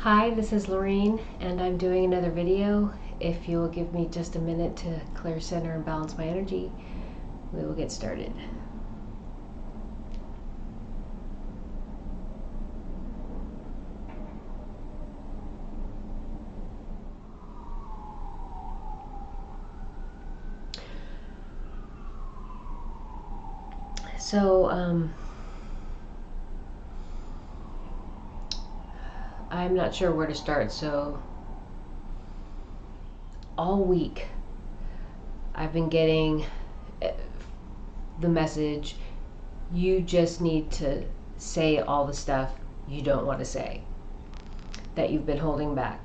Hi, this is Lorraine, and I'm doing another video. If you'll give me just a minute to clear center and balance my energy, we will get started. So, I'm not sure where to start. So, all week I've been getting the message, you just need to say all the stuff you don't want to say, that you've been holding back.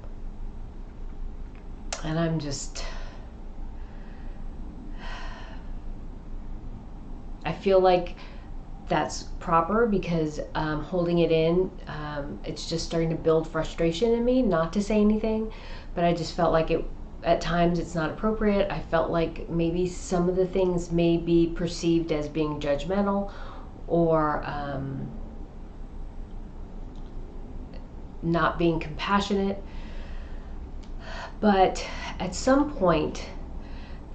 And I'm just, I feel like that's proper because holding it in, it's just starting to build frustration in me not to say anything, but I just felt like it at times it's not appropriate. I felt like maybe some of the things may be perceived as being judgmental or not being compassionate. But at some point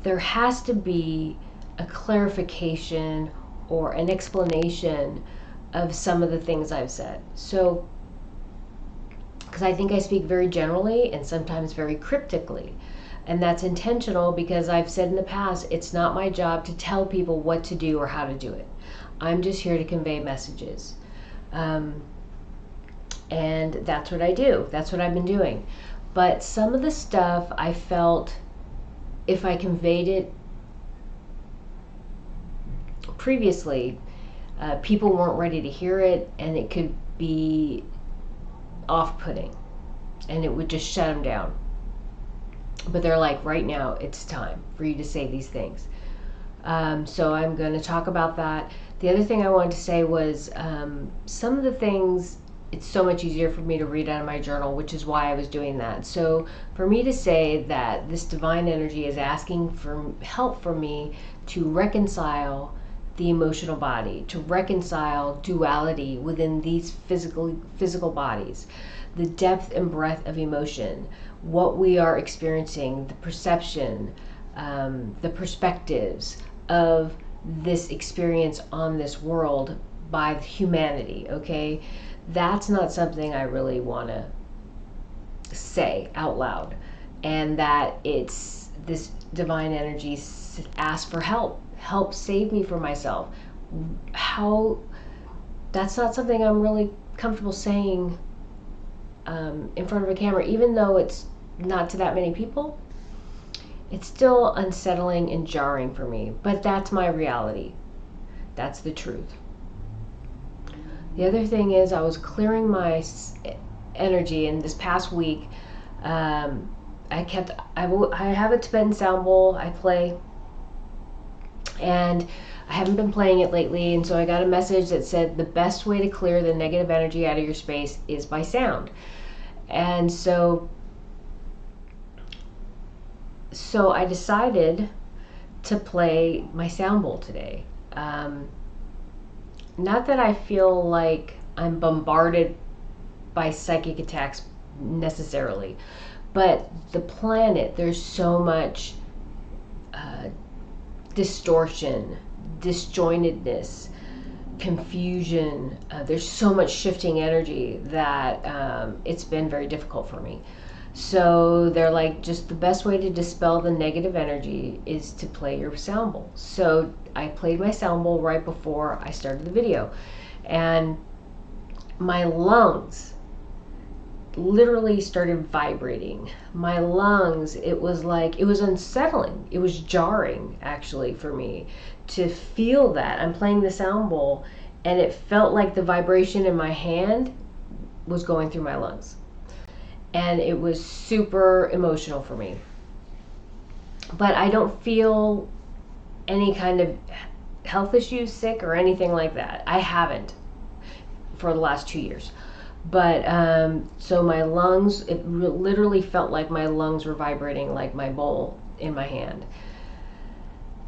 there has to be a clarification or an explanation of some of the things I've said. So, because I think I speak very generally and sometimes very cryptically. And that's intentional because I've said in the past, it's not my job to tell people what to do or how to do it. I'm just here to convey messages. And that's what I do. That's what I've been doing. But some of the stuff I felt, if I conveyed it previously, people weren't ready to hear it, and it could be off-putting, and it would just shut them down. But they're like, right now, it's time for you to say these things. So I'm going to talk about that. The other thing I wanted to say was some of the things, it's so much easier for me to read out of my journal, which is why I was doing that. So for me to say that this divine energy is asking for help from me to reconcile the emotional body, to reconcile duality within these physical bodies, the depth and breadth of emotion, what we are experiencing, the perception, the perspectives of this experience on this world by humanity, okay? That's not something I really want to say out loud. And that it's this divine energy asks for help. Help save me from myself. How, that's not something I'm really comfortable saying in front of a camera, even though it's not to that many people. It's still unsettling and jarring for me, but that's my reality. That's the truth. The other thing is, I was clearing my energy, and this past week, I have a Tibetan sound bowl I play, and I haven't been playing it lately, and so I got a message that said the best way to clear the negative energy out of your space is by sound. And so I decided to play my sound bowl today. Not that I feel like I'm bombarded by psychic attacks necessarily, but the planet, there's so much distortion, disjointedness, confusion. There's so much shifting energy that it's been very difficult for me. So they're like, just the best way to dispel the negative energy is to play your sound bowl. So I played my sound bowl right before I started the video, and my lungs literally started vibrating. My lungs, it was like, it was unsettling. It was jarring, actually, for me to feel that. I'm playing the sound bowl, and it felt like the vibration in my hand was going through my lungs. And it was super emotional for me. But I don't feel any kind of health issues, sick, or anything like that. I haven't for the last 2 years. But so my lungs, it literally felt like my lungs were vibrating like my bowl in my hand.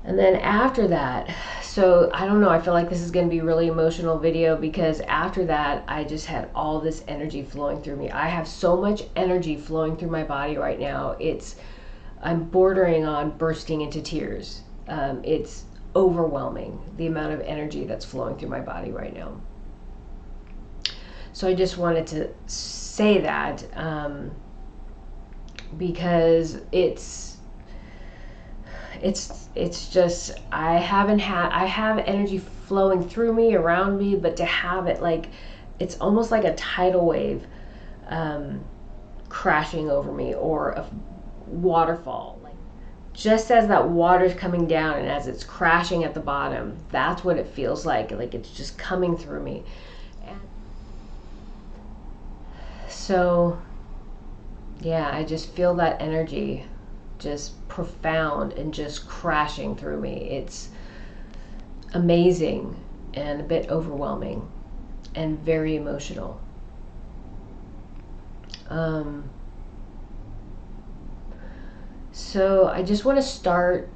And then after that, So I don't know, I feel like this is going to be a really emotional video, because after that I just had all this energy flowing through me. I have so much energy flowing through my body right now. I'm bordering on bursting into tears. It's overwhelming, the amount of energy that's flowing through my body right now. So I just wanted to say that, because it's just, I have energy flowing through me, around me, but to have it like, it's almost like a tidal wave crashing over me, or a waterfall. Like, just as that water's coming down and as it's crashing at the bottom, that's what it feels like it's just coming through me. And so yeah, I just feel that energy just profound and just crashing through me. It's amazing and a bit overwhelming and very emotional. So I just want to start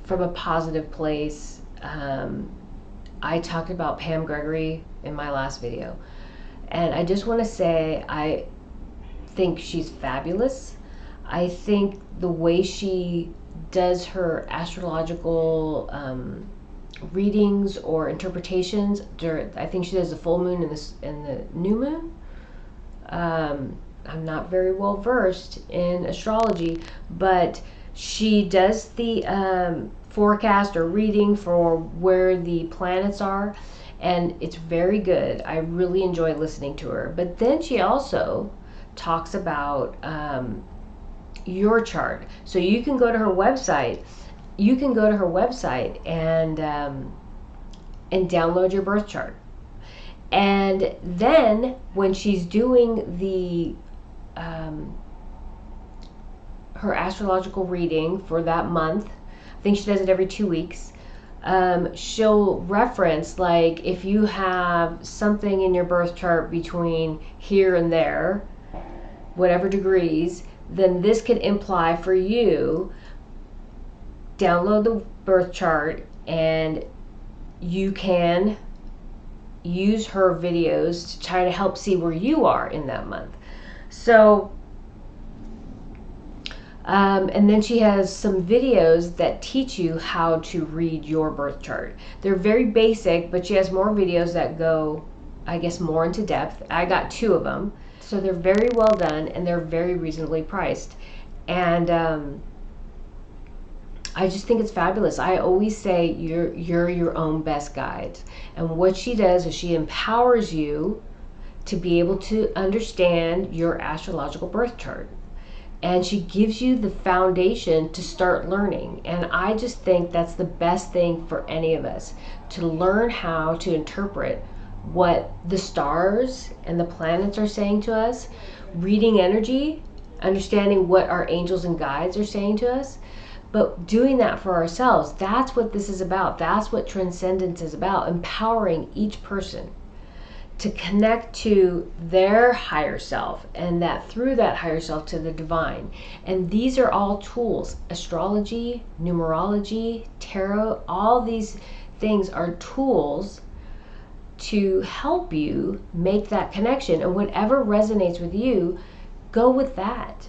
from a positive place. I talked about Pam Gregory in my last video, and I just want to say I think she's fabulous. I think the way she does her astrological readings or interpretations, I think she does the full moon and the new moon. I'm not very well versed in astrology, but she does the forecast or reading for where the planets are, and it's very good. I really enjoy listening to her. But then she also talks about your chart. So you can go to her website. And download your birth chart. And then when she's doing the her astrological reading for that month, I think she does it every 2 weeks. She'll reference, like, if you have something in your birth chart between here and there, whatever degrees, then this could imply for you. Download the birth chart, and you can use her videos to try to help see where you are in that month. So and then she has some videos that teach you how to read your birth chart. They're very basic, but she has more videos that go, I guess, more into depth. I got 2 of them. So they're very well done, and they're very reasonably priced. And I just think it's fabulous. I always say you're your own best guide. And what she does is she empowers you to be able to understand your astrological birth chart. And she gives you the foundation to start learning. And I just think that's the best thing for any of us, to learn how to interpret what the stars and the planets are saying to us, reading energy, understanding what our angels and guides are saying to us, but doing that for ourselves. That's what this is about. That's what transcendence is about, empowering each person to connect to their higher self, and that through that higher self to the divine. And these are all tools. Astrology, numerology, tarot, all these things are tools to help you make that connection. And whatever resonates with you, go with that.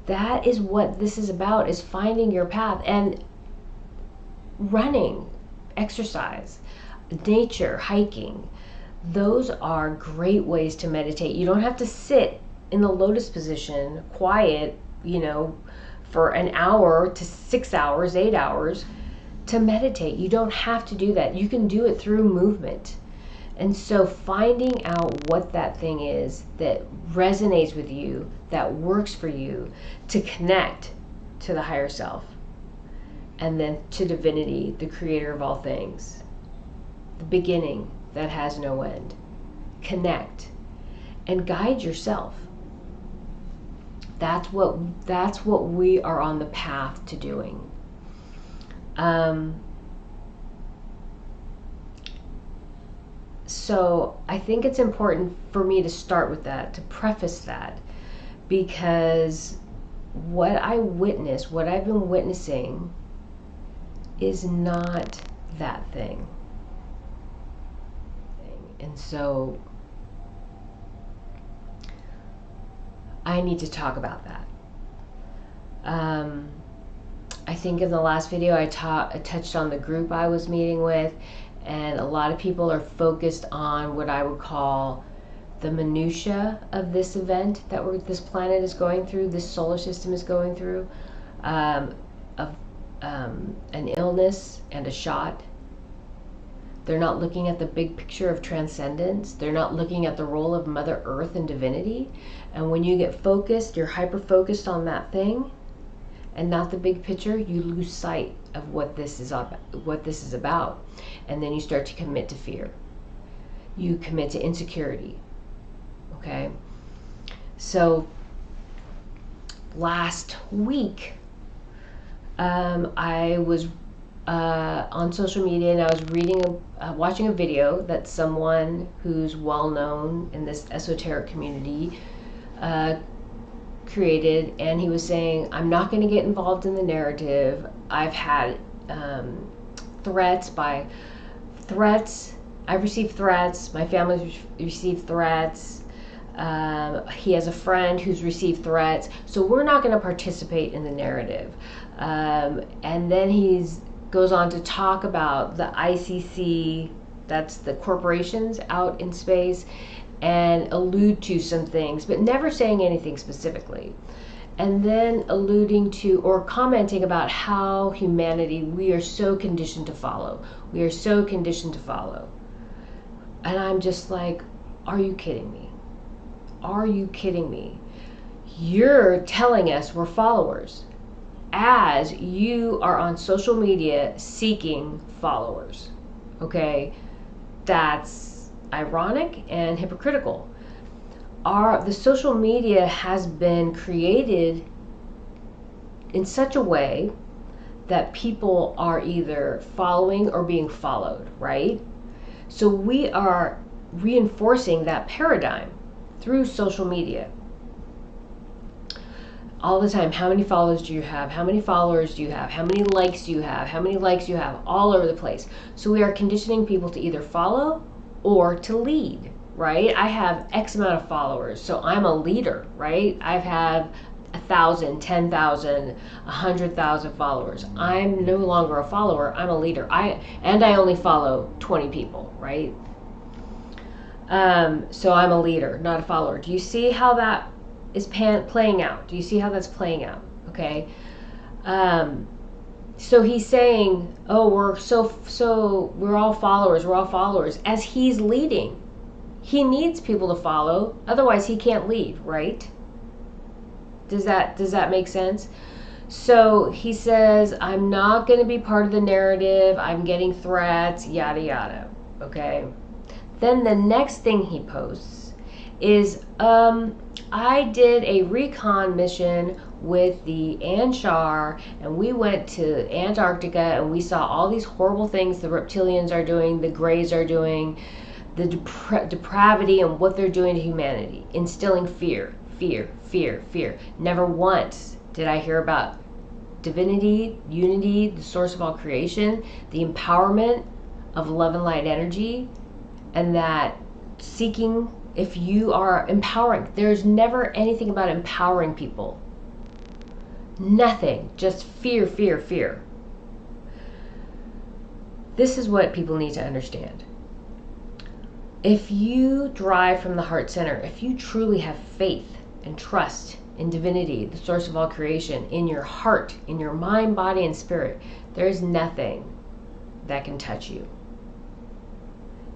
That is what this is about, is finding your path. And running, exercise, nature, hiking, those are great ways to meditate. You don't have to sit in the lotus position, quiet, for an hour to 6 hours, 8 hours to meditate. You don't have to do that. You can do it through movement. And so finding out what that thing is that resonates with you, that works for you, to connect to the higher self, and then to divinity, the creator of all things, the beginning that has no end. Connect and guide yourself. That's what we are on the path to doing. So I think it's important for me to start with that, to preface that, because what I've been witnessing is not that thing. And so I need to talk about that. I think in the last video I touched on the group I was meeting with, and a lot of people are focused on what I would call the minutia of this event that this planet is going through, this solar system is going through, of an illness and a shot. They're not looking at the big picture of transcendence. They're not looking at the role of Mother Earth and divinity. And when you get focused, you're hyper-focused on that thing and not the big picture, you lose sight of what this is about. And then you start to commit to fear. You commit to insecurity. Okay? So last week, I was on social media, and I was watching a video that someone who's well known in this esoteric community created, and he was saying, I'm not going to get involved in the narrative. I've had I've received threats, my family's received threats, he has a friend who's received threats, so we're not going to participate in the narrative. And then he's goes on to talk about the ICC, that's the corporations out in space, and allude to some things, but never saying anything specifically. And then alluding to or commenting about how humanity, we are so conditioned to follow. We are so conditioned to follow. And I'm just like, are you kidding me? Are you kidding me? You're telling us we're followers, as you are on social media seeking followers. Okay, that's ironic and hypocritical. The social media has been created in such a way that people are either following or being followed, right? So we are reinforcing that paradigm through social media. All the time, how many followers do you have? How many followers do you have? How many likes do you have? How many likes do you have? All over the place. So we are conditioning people to either follow or to lead, right? I have X amount of followers, so I'm a leader, right? I've had 1,000, 10,000, 100,000 followers. I'm no longer a follower, I'm a leader. I only follow 20 people, right? So I'm a leader, not a follower. Do you see how that is playing out? Do you see how that's playing out? Okay. So he's saying, oh, we're all followers, as he's leading. He needs people to follow, otherwise he can't lead, right? Does that make sense? So he says, I'm not going to be part of the narrative, I'm getting threats, yada yada. Okay. Then the next thing he posts is, I did a recon mission with the Anshar, and we went to Antarctica, and we saw all these horrible things the reptilians are doing, the Greys are doing, the depravity and what they're doing to humanity, instilling fear. Never once did I hear about divinity, unity, the source of all creation, the empowerment of love and light energy, and that seeking, if you are empowering, there's never anything about empowering people. Nothing, just fear. This is what people need to understand. If you drive from the heart center, if you truly have faith and trust in divinity, the source of all creation, in your heart, in your mind, body, and spirit, there's nothing that can touch you.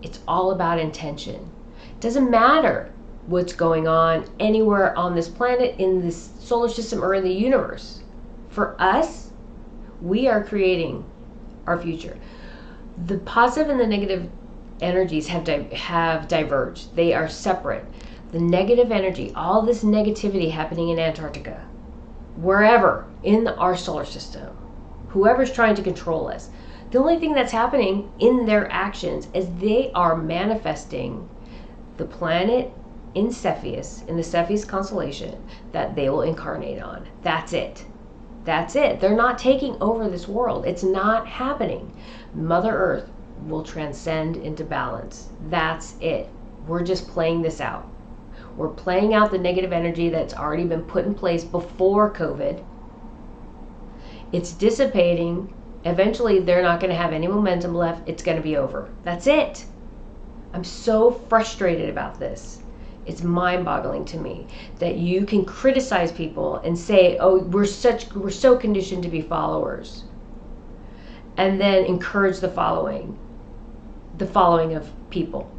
It's all about intention. It doesn't matter what's going on anywhere on this planet, in this solar system, or in the universe. For us, we are creating our future. The positive and the negative energies have diverged. They are separate. The negative energy, all this negativity happening in Antarctica, wherever in our solar system, whoever's trying to control us, the only thing that's happening in their actions is they are manifesting the planet in Cepheus, in the Cepheus constellation, that they will incarnate on. That's it. That's it. They're not taking over this world. It's not happening. Mother Earth will transcend into balance. That's it. We're just playing this out. We're playing out the negative energy that's already been put in place before COVID. It's dissipating. Eventually, they're not going to have any momentum left. It's going to be over. That's it. I'm so frustrated about this. It's mind-boggling to me that you can criticize people and say, "Oh, we're so conditioned to be followers," and then encourage the following of people,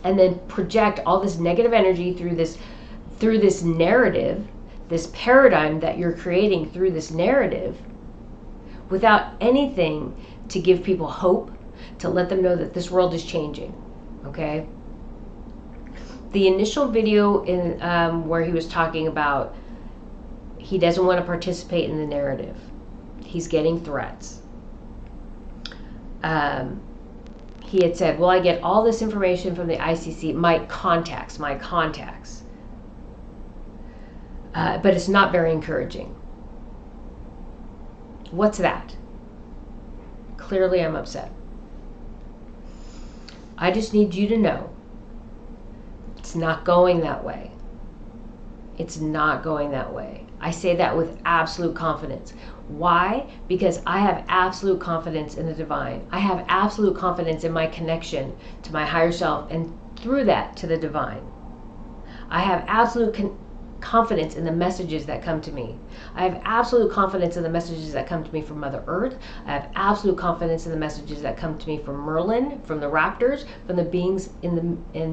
and then project all this negative energy through this narrative, this paradigm that you're creating through this narrative, without anything to give people hope, to let them know that this world is changing. Okay? The initial video in where he was talking about he doesn't want to participate in the narrative. He's getting threats. He had said, well, I get all this information from the ICC, my contacts. But it's not very encouraging. What's that? Clearly I'm upset. I just need you to know it's not going that way. It's not going that way. I say that with absolute confidence. Why? Because I have absolute confidence in the divine. I have absolute confidence in my connection to my higher self, and through that to the divine. I have absolute confidence in the messages that come to me. I have absolute confidence in the messages that come to me from Mother Earth. I have absolute confidence in the messages that come to me from Merlin, from the raptors, from the beings in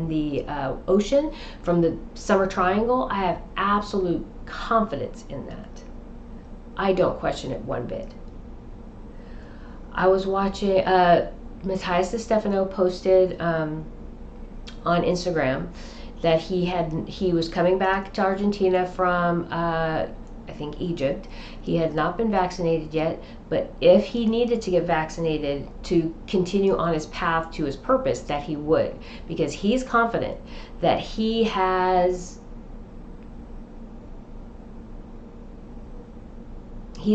the ocean, from the summer triangle. I have absolute confidence in that. I don't question it one bit. I was watching, Matthias DeStefano posted on Instagram that he was coming back to Argentina from I think Egypt. He had not been vaccinated yet, but if he needed to get vaccinated to continue on his path to his purpose, that he would, because he's confident that he is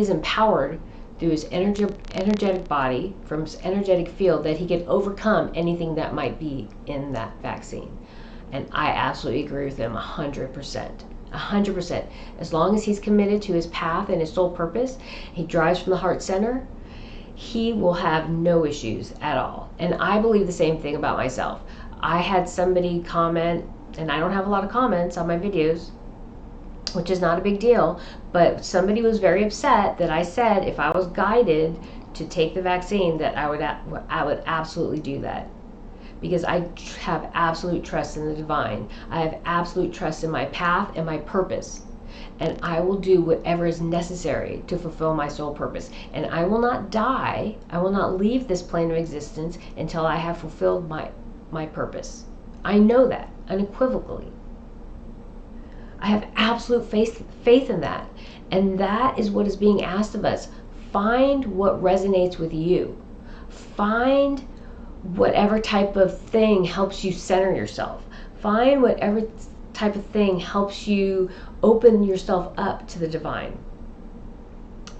empowered through his energetic body, from his energetic field, that he can overcome anything that might be in that vaccine. And I absolutely agree with him 100%. 100%. As long as he's committed to his path and his soul purpose, he drives from the heart center, he will have no issues at all. And I believe the same thing about myself. I had somebody comment, and I don't have a lot of comments on my videos, which is not a big deal, but somebody was very upset that I said if I was guided to take the vaccine, that I would absolutely do that. Because I have absolute trust in the divine. I have absolute trust in my path and my purpose. And I will do whatever is necessary to fulfill my soul purpose. And I will not die. I will not leave this plane of existence until I have fulfilled my purpose. I know that unequivocally. I have absolute faith in that. And that is what is being asked of us. Find what resonates with you. Find whatever type of thing helps you center yourself. Find whatever type of thing helps you open yourself up to the divine,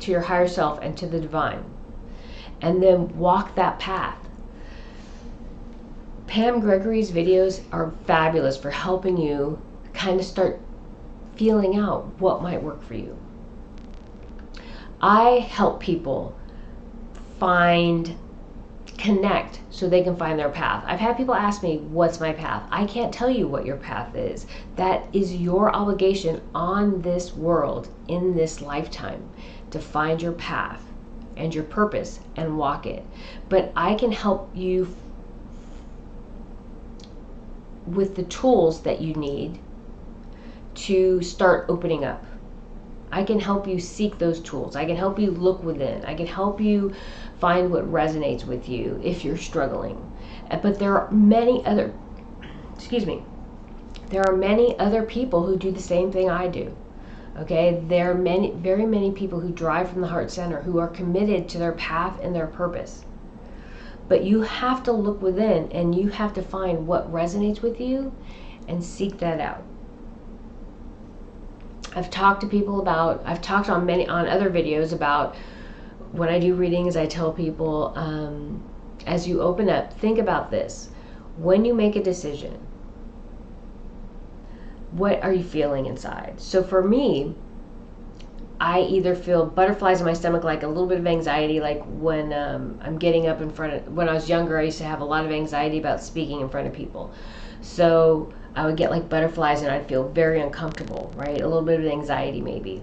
to your higher self and to the divine. And then walk that path. Pam Gregory's videos are fabulous for helping you kind of start feeling out what might work for you. I help people connect so they can find their path. I've had people ask me, what's my path? I can't tell you what your path is. That is your obligation on this world, in this lifetime, to find your path and your purpose and walk it. But I can help you with the tools that you need to start opening up. I can help you seek those tools. I can help you look within. I can help you find what resonates with you if you're struggling. But there are many other people who do the same thing I do. Okay, there are very many people who drive from the heart center, who are committed to their path and their purpose. But you have to look within, and you have to find what resonates with you and seek that out. I've talked on other videos about when I do readings, I tell people, as you open up, think about this. When you make a decision, what are you feeling inside? So for me, I either feel butterflies in my stomach, like a little bit of anxiety, like when I'm getting up in front of, when I was younger, I used to have a lot of anxiety about speaking in front of people. So I would get like butterflies and I'd feel very uncomfortable, right? A little bit of anxiety maybe.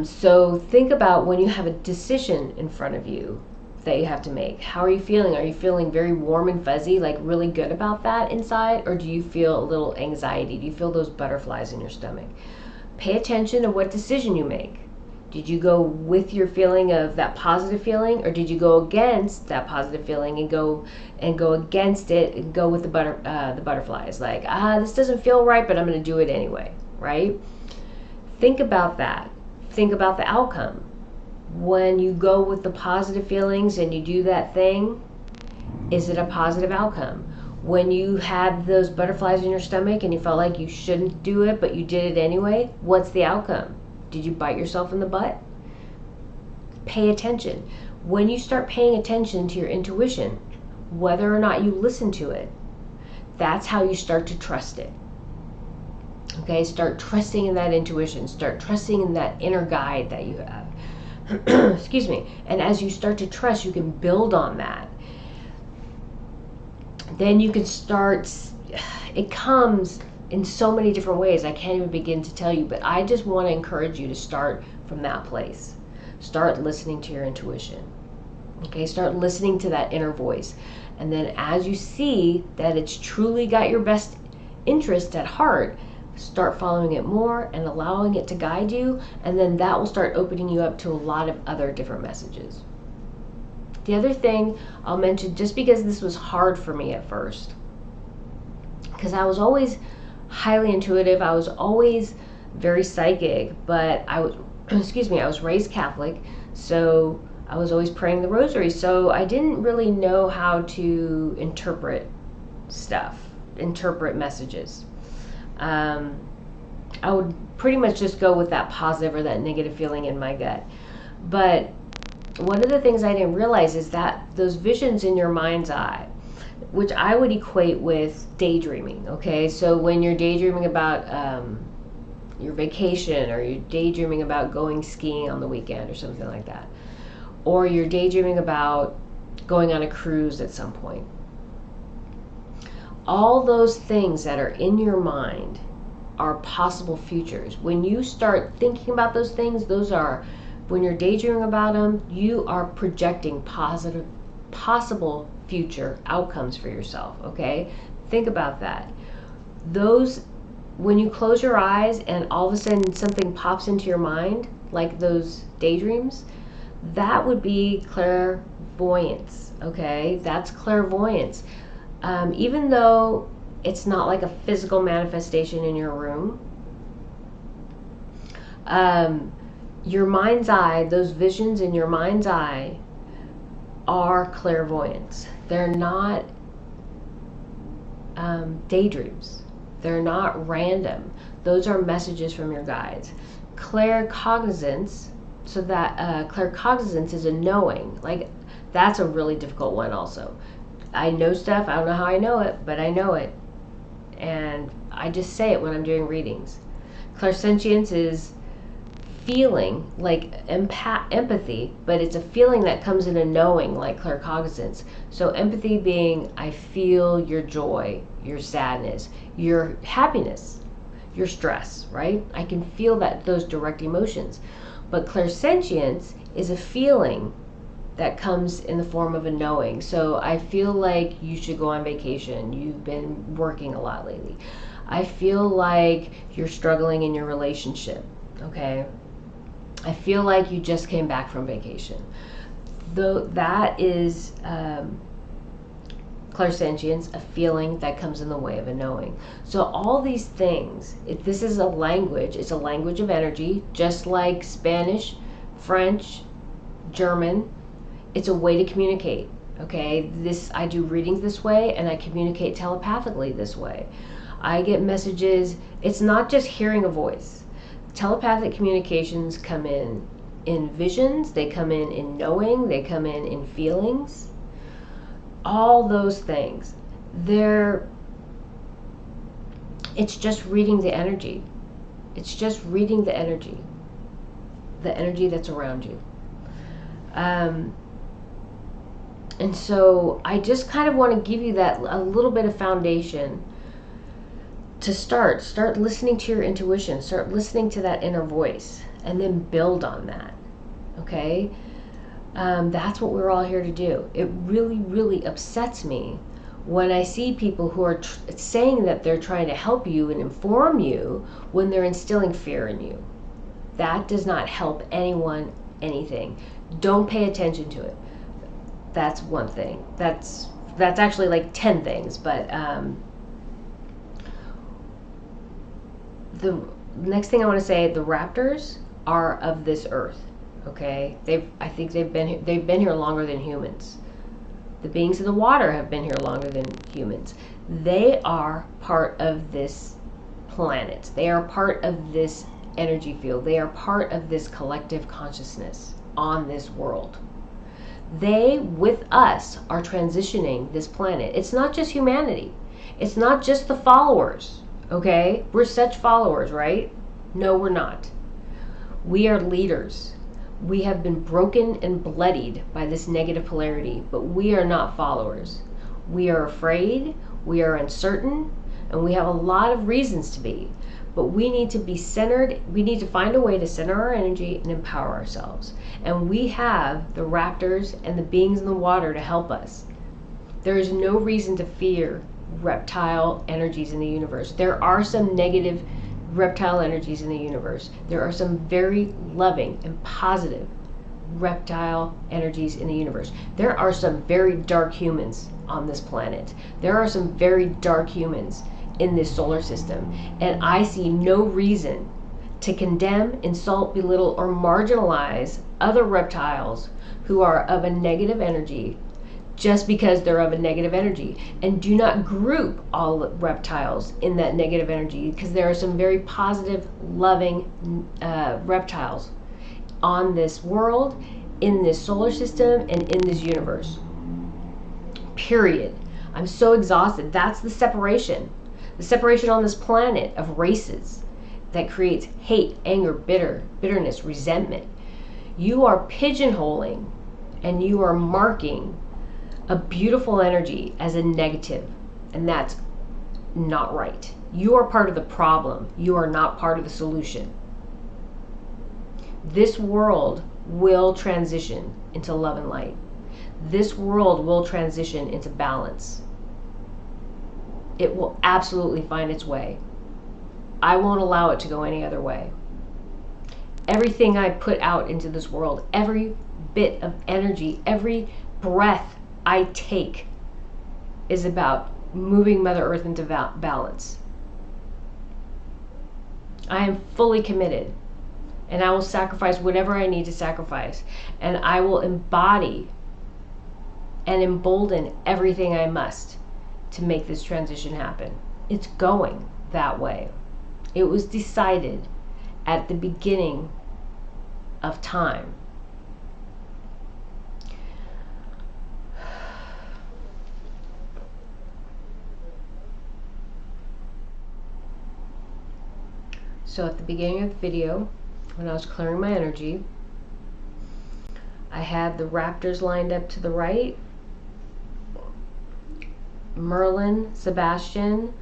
So think about when you have a decision in front of you that you have to make. How are you feeling? Are you feeling very warm and fuzzy, like really good about that inside? Or do you feel a little anxiety? Do you feel those butterflies in your stomach? Pay attention to what decision you make. Did you go with your feeling of that positive feeling, or did you go against that positive feeling and go against it and go with the butterflies? Like, this doesn't feel right, but I'm going to do it anyway, right? Think about that. Think about the outcome. When you go with the positive feelings and you do that thing, is it a positive outcome? When you had those butterflies in your stomach and you felt like you shouldn't do it, but you did it anyway, what's the outcome? Did you bite yourself in the butt? Pay attention. When you start paying attention to your intuition, whether or not you listen to it, that's how you start to trust it. Okay, start trusting in that intuition. Start trusting in that inner guide that you have. Excuse me. And as you start to trust, you can build on that. Then you can start, it comes in so many different ways. I can't even begin to tell you, but I just want to encourage you to start from that place. Start listening to your intuition. Okay, start listening to that inner voice. And then as you see that it's truly got your best interest at heart, start following it more and allowing it to guide you, and then that will start opening you up to a lot of other different messages. The other thing I'll mention, just because this was hard for me at first, because I was always highly intuitive, I was always very psychic, but I was raised Catholic, so I was always praying the rosary, so I didn't really know how to interpret stuff, interpret messages. I would pretty much just go with that positive or that negative feeling in my gut. But one of the things I didn't realize is that those visions in your mind's eye, which I would equate with daydreaming, okay? So when you're daydreaming about your vacation, or you're daydreaming about going skiing on the weekend or something like that, or you're daydreaming about going on a cruise at some point, all those things that are in your mind are possible futures. When you start thinking about those things, those are, when you're daydreaming about them, you are projecting possible future outcomes for yourself, okay? Think about that. Those, when you close your eyes and all of a sudden something pops into your mind, like those daydreams, that would be clairvoyance, okay? That's clairvoyance. Even though it's not like a physical manifestation in your room, your mind's eye, those visions in your mind's eye are clairvoyance. They're not daydreams. They're not random. Those are messages from your guides. Claircognizance, so that claircognizance is a knowing. Like, that's a really difficult one also. I know stuff, I don't know how I know it, but I know it. And I just say it when I'm doing readings. Clairsentience is feeling, like empathy, but it's a feeling that comes in a knowing, like claircognizance. So empathy being, I feel your joy, your sadness, your happiness, your stress, right? I can feel that, those direct emotions. But clairsentience is a feeling that comes in the form of a knowing. So I feel like you should go on vacation. You've been working a lot lately. I feel like you're struggling in your relationship, okay? I feel like you just came back from vacation. Though that is clairsentience, a feeling that comes in the way of a knowing. So all these things, this is a language, it's a language of energy, just like Spanish, French, German. It's a way to communicate, okay? I do readings this way, and I communicate telepathically this way. I get messages. It's not just hearing a voice. Telepathic communications come in visions, they come in knowing, they come in feelings. All those things. It's just reading the energy. It's just reading the energy that's around you. And so I just kind of want to give you that a little bit of foundation to start listening to your intuition, start listening to that inner voice, and then build on that. Okay? That's what we're all here to do. It really, really upsets me when I see people who are saying that they're trying to help you and inform you when they're instilling fear in you. That does not help anyone, anything. Don't pay attention to it. That's one thing. That's actually like 10 things, but the next thing I want to say, the raptors are of this earth. Okay? I think they've been here longer than humans. The beings of the water have been here longer than humans. They are part of this planet. They are part of this energy field. They are part of this collective consciousness on this world. They, with us, are transitioning this planet. It's not just humanity. It's not just the followers, okay? We're such followers, right? No, we're not. We are leaders. We have been broken and bloodied by this negative polarity, but we are not followers. We are afraid, we are uncertain, and we have a lot of reasons to be. But we need to be centered. We need to find a way to center our energy and empower ourselves. And we have the raptors and the beings in the water to help us. There is no reason to fear reptile energies in the universe. There are some negative reptile energies in the universe. There are some very loving and positive reptile energies in the universe. There are some very dark humans on this planet. There are some very dark humans in this solar system. And I see no reason to condemn, insult, belittle, or marginalize other reptiles who are of a negative energy just because they're of a negative energy. And do not group all reptiles in that negative energy, because there are some very positive, loving reptiles on this world, in this solar system, and in this universe. Period. I'm so exhausted. That's the separation. The separation on this planet of races that creates hate, anger, bitterness, resentment. You are pigeonholing and you are marking a beautiful energy as a negative, and that's not right. You are part of the problem. You are not part of the solution. This world will transition into love and light. This world will transition into balance. It will absolutely find its way. I won't allow it to go any other way. Everything I put out into this world, every bit of energy, every breath I take is about moving Mother Earth into balance. I am fully committed, and I will sacrifice whatever I need to sacrifice, and I will embody and embolden everything I must to make this transition happen. It's going that way. It was decided at the beginning of time. So at the beginning of the video, when I was clearing my energy, I had the raptors lined up to the right, Merlin, Sebastian,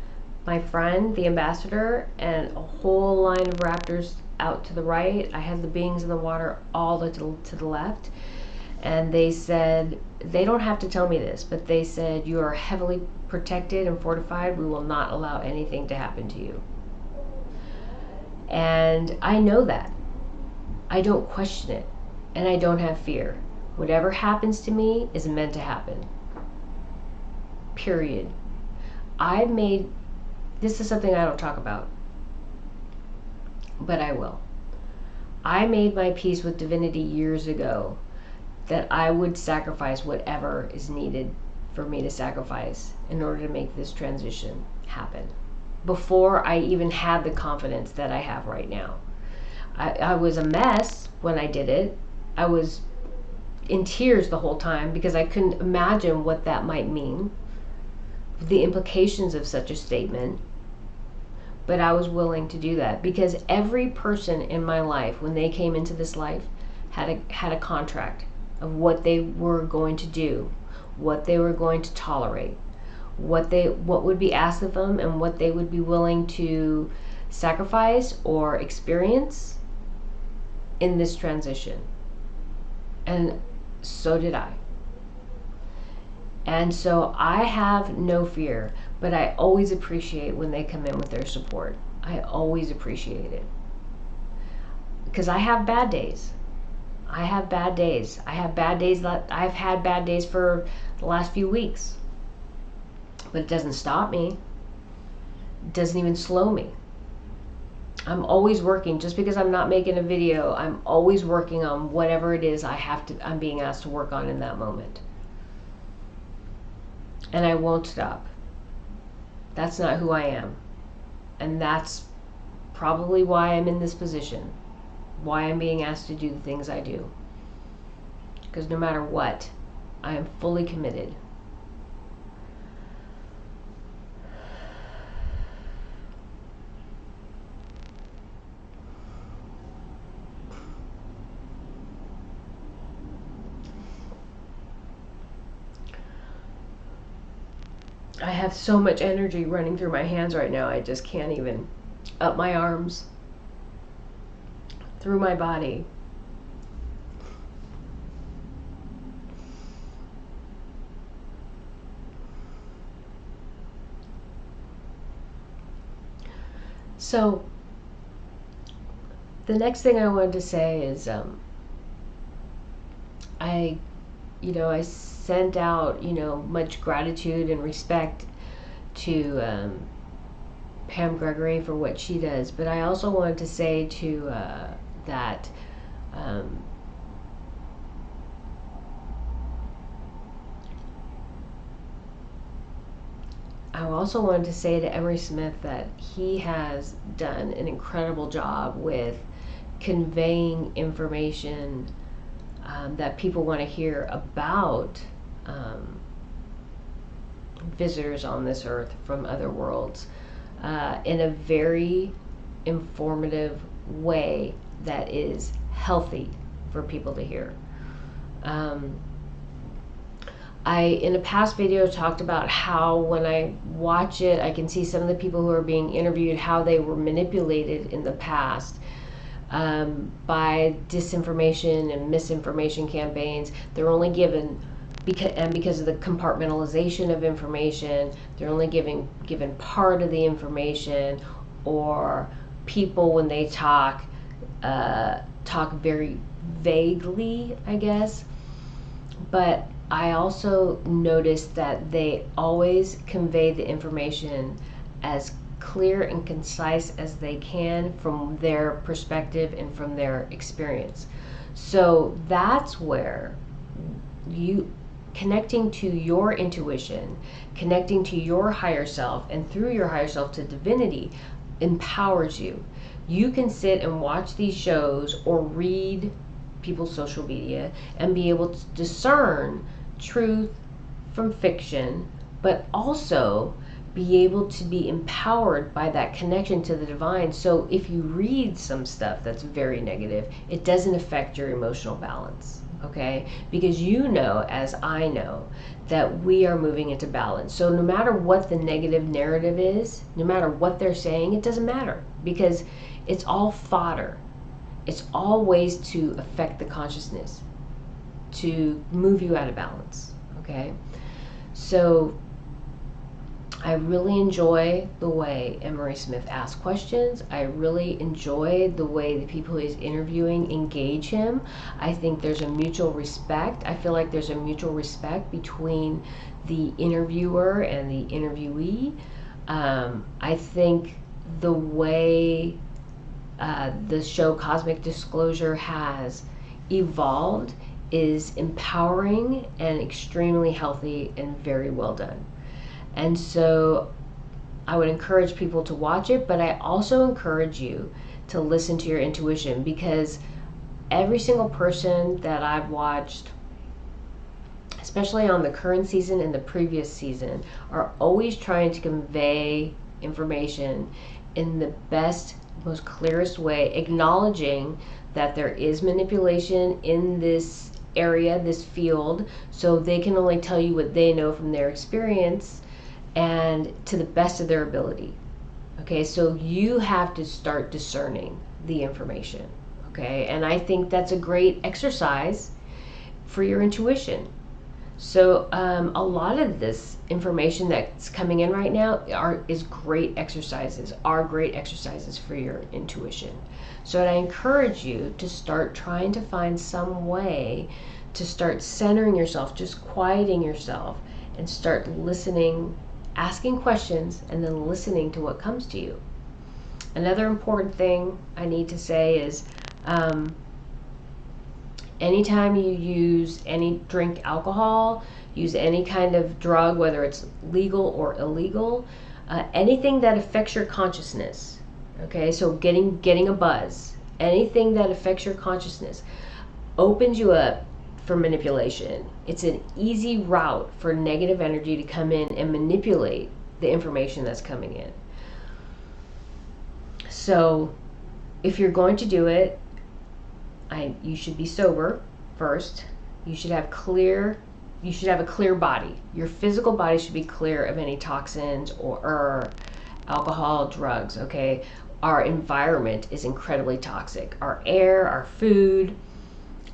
my friend, the ambassador, and a whole line of raptors out to the right. I had the beings in the water all to the left. And they said, they don't have to tell me this, but they said, you are heavily protected and fortified. We will not allow anything to happen to you. And I know that. I don't question it. And I don't have fear. Whatever happens to me is meant to happen. Period. This is something I don't talk about, but I will. I made my peace with Divinity years ago that I would sacrifice whatever is needed for me to sacrifice in order to make this transition happen. before I even had the confidence that I have right now. I was a mess when I did it. I was in tears the whole time because I couldn't imagine what that might mean, the implications of such a statement. But I was willing to do that because every person in my life, when they came into this life, had a contract of what they were going to do, what they were going to tolerate, what would be asked of them, and what they would be willing to sacrifice or experience in this transition. And so did I. And so I have no fear, but I always appreciate when they come in with their support. I always appreciate it. Because I have bad days. I have bad days. I have bad days that I've had bad days for the last few weeks. But it doesn't stop me. It doesn't even slow me. I'm always working. Just because I'm not making a video, I'm always working on whatever it is I'm being asked to work on in that moment. And I won't stop. That's not who I am. And that's probably why I'm in this position. Why I'm being asked to do the things I do. Because no matter what, I am fully committed. I have so much energy running through my hands right now, I just can't even. Up my arms, through my body. So, the next thing I wanted to say is, I sent out, much gratitude and respect to Pam Gregory for what she does. But I also wanted to say to that I also wanted to say to Emery Smith that he has done an incredible job with conveying information that people want to hear about visitors on this earth from other worlds in a very informative way that is healthy for people to hear. I, in a past video, talked about how when I watch it, I can see some of the people who are being interviewed, how they were manipulated in the past by disinformation and misinformation campaigns. They're only given, because of the compartmentalization of information, they're only given part of the information, or people, when they talk very vaguely, I guess. But I also noticed that they always convey the information as clear and concise as they can from their perspective and from their experience. So that's where you, connecting to your intuition, connecting to your higher self, and through your higher self to divinity, empowers you. You can sit and watch these shows or read people's social media and be able to discern truth from fiction, but also be able to be empowered by that connection to the divine. So if you read some stuff that's very negative, it doesn't affect your emotional balance, okay? Because you know, as I know, that we are moving into balance. So no matter what the negative narrative is, no matter what they're saying, it doesn't matter, because it's all fodder. It's all ways to affect the consciousness, to move you out of balance, okay? So I really enjoy the way Emery Smith asks questions. I really enjoy the way the people he's interviewing engage him. I think there's a mutual respect. I feel like there's a mutual respect between the interviewer and the interviewee. I think the way the show Cosmic Disclosure has evolved is empowering and extremely healthy and very well done. And so I would encourage people to watch it, but I also encourage you to listen to your intuition, because every single person that I've watched, especially on the current season and the previous season, are always trying to convey information in the best, most clearest way, acknowledging that there is manipulation in this area, this field, so they can only tell you what they know from their experience and to the best of their ability. Okay, so you have to start discerning the information. Okay, and I think that's a great exercise for your intuition. So a lot of this information that's coming in right now are great exercises for your intuition. So I encourage you to start trying to find some way to start centering yourself, just quieting yourself, and start listening, asking questions, and then listening to what comes to you. Another important thing I need to say is anytime you drink alcohol, use any kind of drug, whether it's legal or illegal, anything that affects your consciousness, okay, so getting a buzz, anything that affects your consciousness opens you up for manipulation. It's an easy route for negative energy to come in and manipulate the information that's coming in. So if you're going to do it, you should be sober first. You should have a clear body. Your physical body should be clear of any toxins or alcohol, drugs, okay? Our environment is incredibly toxic. Our air, our food,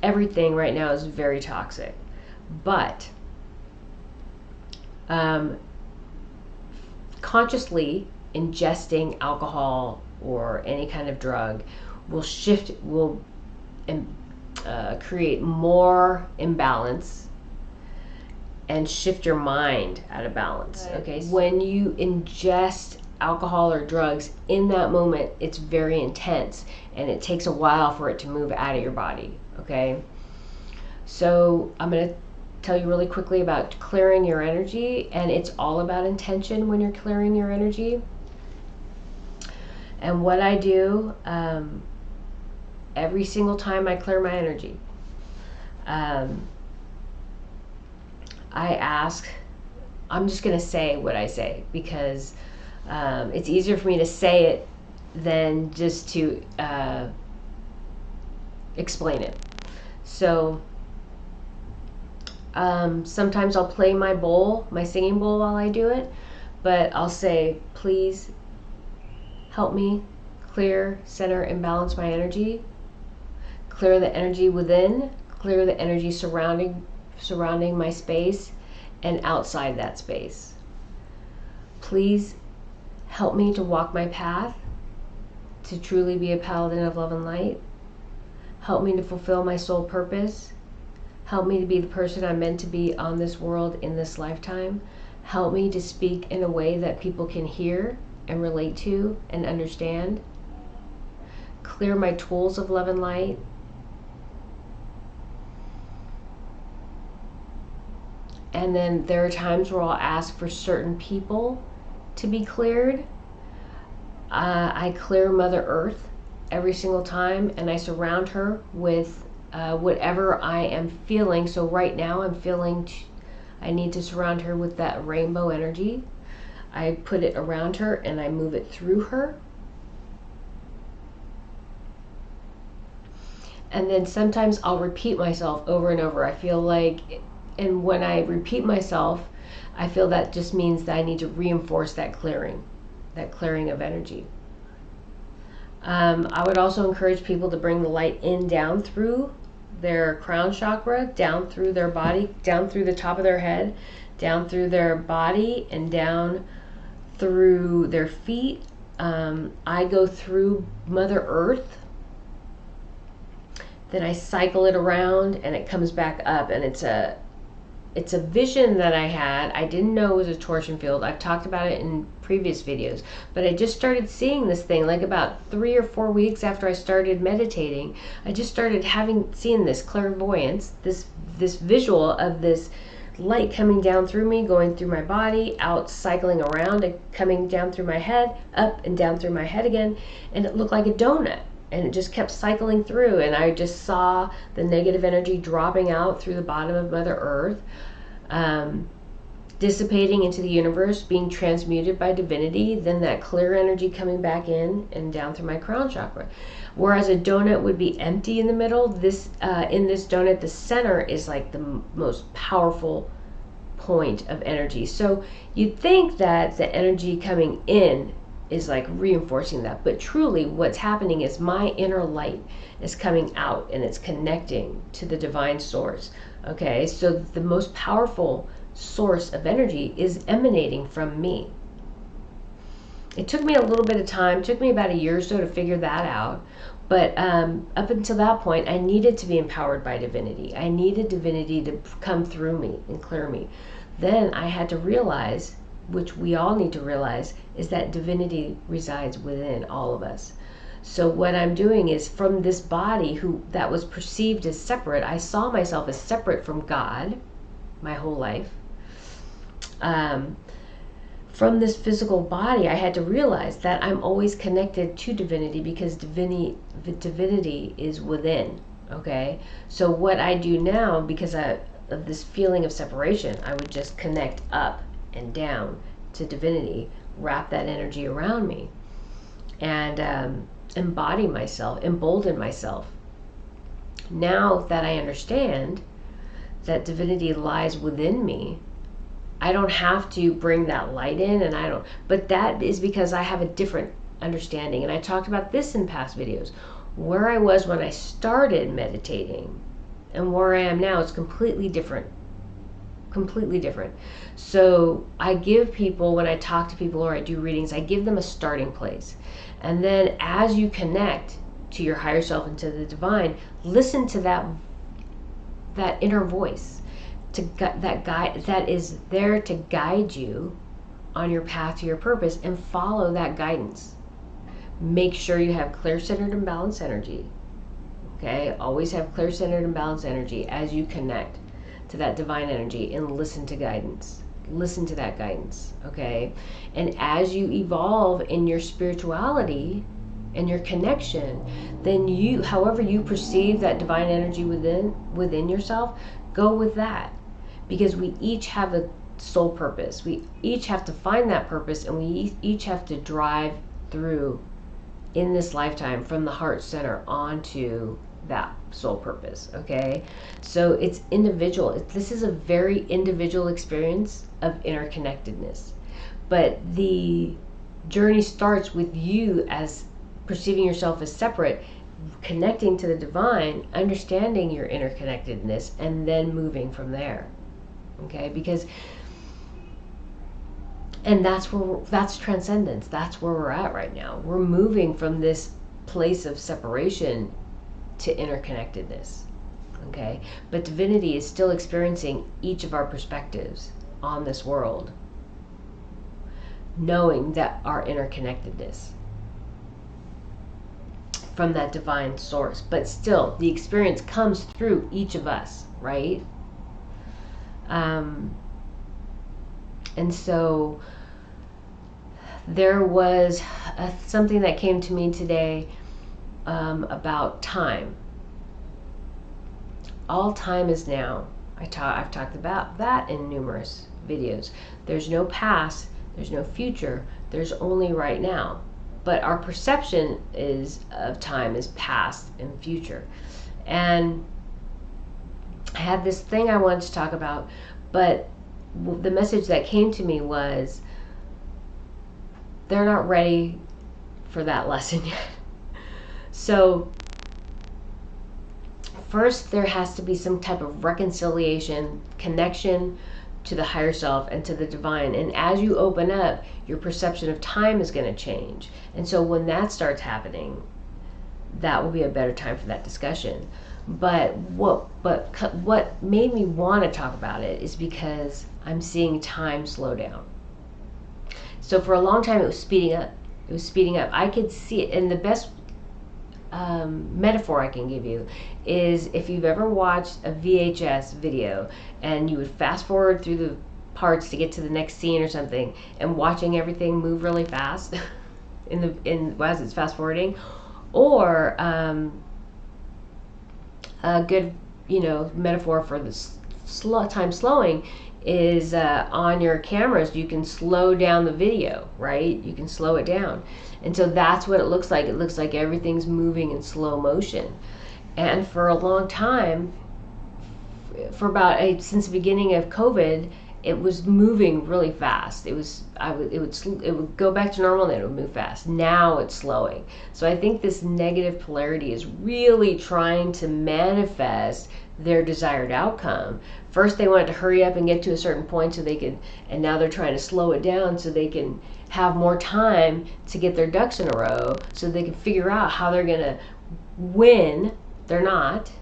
everything right now is very toxic. But consciously ingesting alcohol or any kind of drug will create more imbalance and shift your mind out of balance. Okay, when you ingest alcohol or drugs, in that moment it's very intense and it takes a while for it to move out of your body. Okay, so I'm going to tell you really quickly about clearing your energy, and it's all about intention when you're clearing your energy. And what I do every single time I clear my energy, I ask, I'm just going to say what I say, because it's easier for me to say it than just to explain it. So sometimes I'll play my bowl, my singing bowl, while I do it, but I'll say, please help me clear, center, and balance my energy. Clear the energy within, clear the energy surrounding my space and outside that space. Please help me to walk my path, to truly be a paladin of love and light. Help me to fulfill my soul purpose. Help me to be the person I'm meant to be on this world in this lifetime. Help me to speak in a way that people can hear and relate to and understand. Clear my tools of love and light. And then there are times where I'll ask for certain people to be cleared. I clear Mother Earth every single time, and I surround her with whatever I am feeling. So right now I'm feeling I need to surround her with that rainbow energy. I put it around her and I move it through her. And then sometimes I'll repeat myself over and over. I feel like, and when I repeat myself, I feel that just means that I need to reinforce that clearing of energy. I would also encourage people to bring the light down through their crown chakra, down through their body, down through the top of their head, down through their body, and down through their feet. I go through Mother Earth, then I cycle it around and it comes back up, and it's a vision that I had. I didn't know it was a torsion field. I've talked about it in previous videos, but I just started seeing this thing like about 3 or 4 weeks after I started meditating. I just started seeing this clairvoyance, this visual of this light coming down through me, going through my body, out cycling around and coming down through my head, up and down through my head again, and it looked like a donut. And it just kept cycling through, and I just saw the negative energy dropping out through the bottom of Mother Earth, dissipating into the universe, being transmuted by divinity, then that clear energy coming back in and down through my crown chakra. Whereas a donut would be empty in the middle, this in this donut, the center is like the most powerful point of energy. So you'd think that the energy coming in is like reinforcing that, but truly what's happening is my inner light is coming out and it's connecting to the divine source. Okay, so the most powerful source of energy is emanating from me. It took me a little bit of time, it took me about a year or so to figure that out, but up until that point I needed to be empowered by divinity. I needed divinity to come through me and clear me. Then I had to realize, which we all need to realize, is that divinity resides within all of us. So what I'm doing is, from this body that was perceived as separate, I saw myself as separate from God my whole life. From this physical body, I had to realize that I'm always connected to divinity, because divinity is within. Okay, so what I do now, because of this feeling of separation, I would just connect up and down to divinity, wrap that energy around me, and embody myself, embolden myself. Now that I understand that divinity lies within me, I don't have to bring that light in, and but that is because I have a different understanding. And I talked about this in past videos. Where I was when I started meditating and where I am now is completely different. Completely different. So I give people, when I talk to people or I do readings, I give them a starting place. And then as you connect to your higher self and to the divine, listen to that inner voice, that is there to guide you on your path to your purpose, and follow that guidance. Make sure you have clear, centered, and balanced energy. Okay, always have clear, centered, and balanced energy as you connect to that divine energy, and listen to guidance. Listen to that guidance. Okay, and as you evolve in your spirituality and your connection, then you, however you perceive that divine energy within yourself, go with that, because we each have a soul purpose. We each have to find that purpose, and we each have to drive through in this lifetime from the heart center onto that soul purpose. Okay, so it's individual. This is a very individual experience of interconnectedness, but the journey starts with you as perceiving yourself as separate, connecting to the divine, understanding your interconnectedness, and then moving from there. Okay, because, and that's transcendence. That's where we're at right now. We're moving from this place of separation to interconnectedness. Okay, but divinity is still experiencing each of our perspectives on this world, knowing that our interconnectedness from that divine source. But still, the experience comes through each of us, right? And so there was something that came to me today about time. All time is now. I've talked about that in numerous videos. There's no past, there's no future, there's only right now. But our perception of time is past and future. And I had this thing I wanted to talk about, but the message that came to me was, they're not ready for that lesson yet. So first there has to be some type of reconciliation, connection to the higher self and to the divine. And as you open up, your perception of time is going to change. And so when that starts happening, that will be a better time for that discussion. But what made me want to talk about it is because I'm seeing time slow down. So for a long time it was speeding up. It was speeding up. I could see it, and the best metaphor I can give you is if you've ever watched a VHS video and you would fast forward through the parts to get to the next scene or something, and watching everything move really fast as it's fast forwarding, or a good metaphor for this time slowing is on your cameras you can slow down the video, right? You can slow it down, and so that's what it looks like. It looks like everything's moving in slow motion. And for a long time, for about since the beginning of COVID, it was moving really fast. It would go back to normal, and then it would move fast. Now it's slowing. So I think this negative polarity is really trying to manifest their desired outcome. First they wanted to hurry up and get to a certain point so they could, and now they're trying to slow it down so they can have more time to get their ducks in a row, so they can figure out how they're going to win. They're not,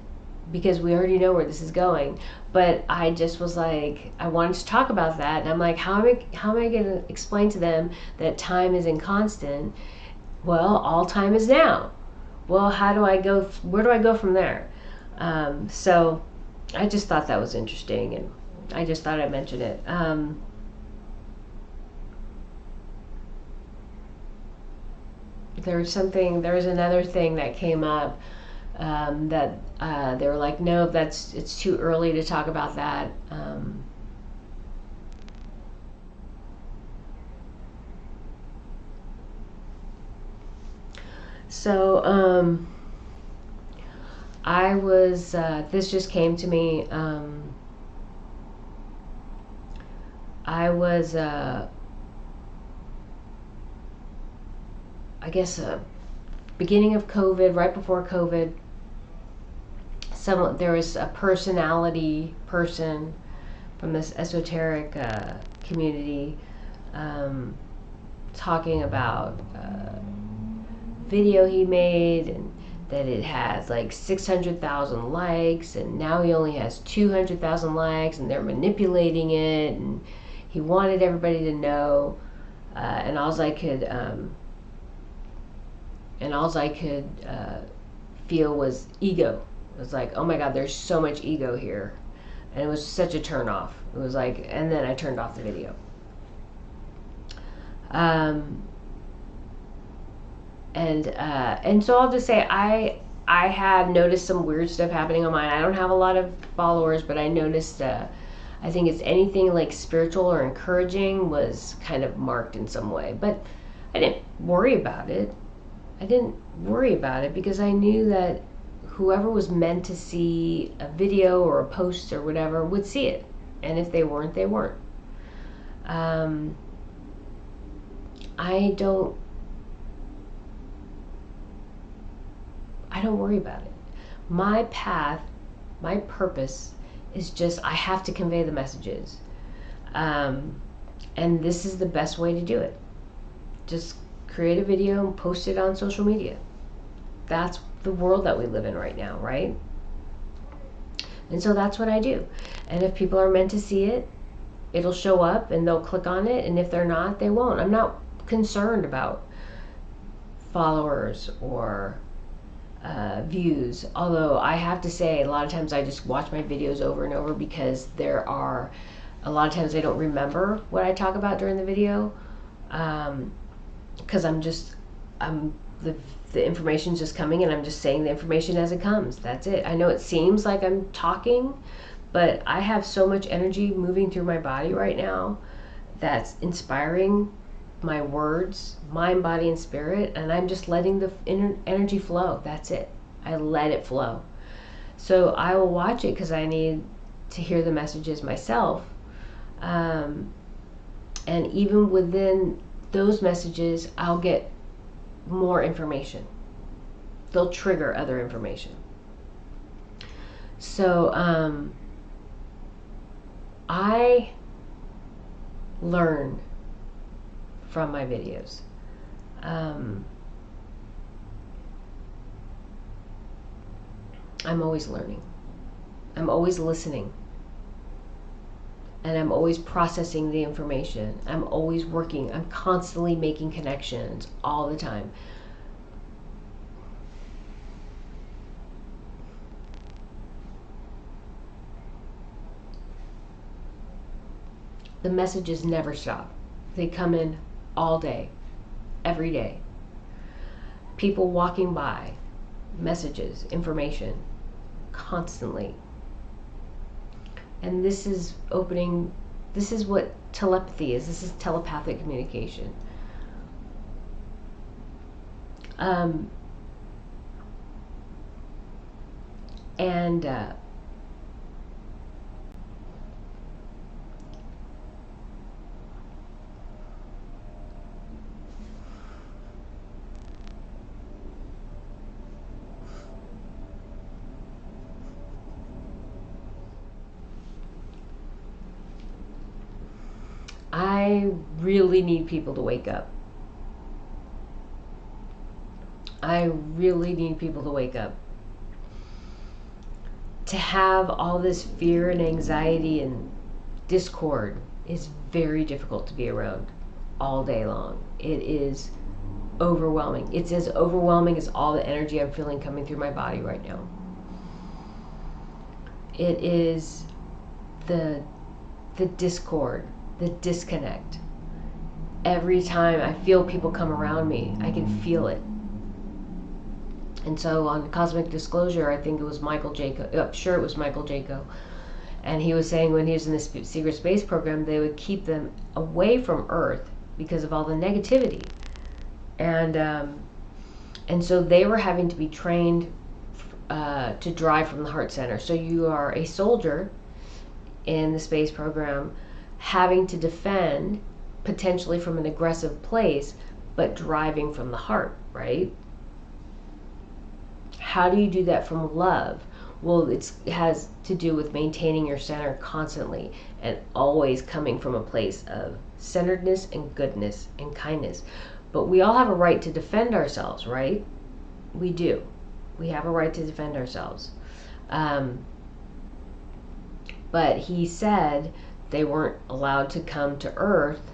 because we already know where this is going. But I just was like, I wanted to talk about that, and I'm like, how am I going to explain to them that time is inconstant? Well, all time is now. Well, how do I go? Where do I go from there? So I just thought that was interesting, and I just thought I'd mention it. There was another thing that came up. That they were like, no, it's too early to talk about that. I was, this just came to me. I was, I guess, beginning of COVID, right before COVID, there was a personality person from this esoteric community talking about video he made, and that it has like 600,000 likes, and now he only has 200,000 likes, and they're manipulating it, and he wanted everybody to know, and all I could feel was ego. It was like, oh my God, there's so much ego here. And it was such a turn off. It was like, and then I turned off the video. And so I'll just say, I had noticed some weird stuff happening on mine. I don't have a lot of followers, but I noticed, I think it's anything like spiritual or encouraging was kind of marked in some way. But I didn't worry about it. Because I knew that whoever was meant to see a video or a post or whatever would see it. And if they weren't, they weren't. I don't worry about it. My path, my purpose is just, I have to convey the messages. And this is the best way to do it. Just create a video and post it on social media. That's the world that we live in right now, right? And so that's what I do. And if people are meant to see it, it'll show up and they'll click on it. And if they're not, they won't. I'm not concerned about followers or views. Although I have to say, a lot of times I just watch my videos over and over, because there are a lot of times I don't remember what I talk about during the video. Because the information's just coming, and I'm just saying the information as it comes. That's it. I know it seems like I'm talking, but I have so much energy moving through my body right now that's inspiring my words, mind, body, and spirit, and I'm just letting the energy flow. That's it. I let it flow. So I will watch it because I need to hear the messages myself. And even within those messages, I'll get more information. They'll trigger other information. So I learn from my videos. I'm always learning. I'm always listening. And I'm always processing the information. I'm always working. I'm constantly making connections all the time. The messages never stop. They come in all day, every day. People walking by, messages, information, constantly. And this is opening, this is what telepathy is. This is telepathic communication. I really need people to wake up. I really need people to wake up. To have all this fear and anxiety and discord is very difficult to be around all day long. It is overwhelming. It's as overwhelming as all the energy I'm feeling coming through my body right now. It is the discord, the disconnect. Every time I feel people come around me, I can feel it. And so on Cosmic Disclosure, I think it was Michael Jaco, I'm sure it was Michael Jaco, and he was saying when he was in this secret space program, they would keep them away from Earth because of all the negativity. And so they were having to be trained to drive from the heart center. So you are a soldier in the space program having to defend potentially from an aggressive place, but driving from the heart, right? How do you do that from love? Well, it has to do with maintaining your center constantly and always coming from a place of centeredness and goodness and kindness. But we all have a right to defend ourselves, right? We do. We have a right to defend ourselves. But he said they weren't allowed to come to Earth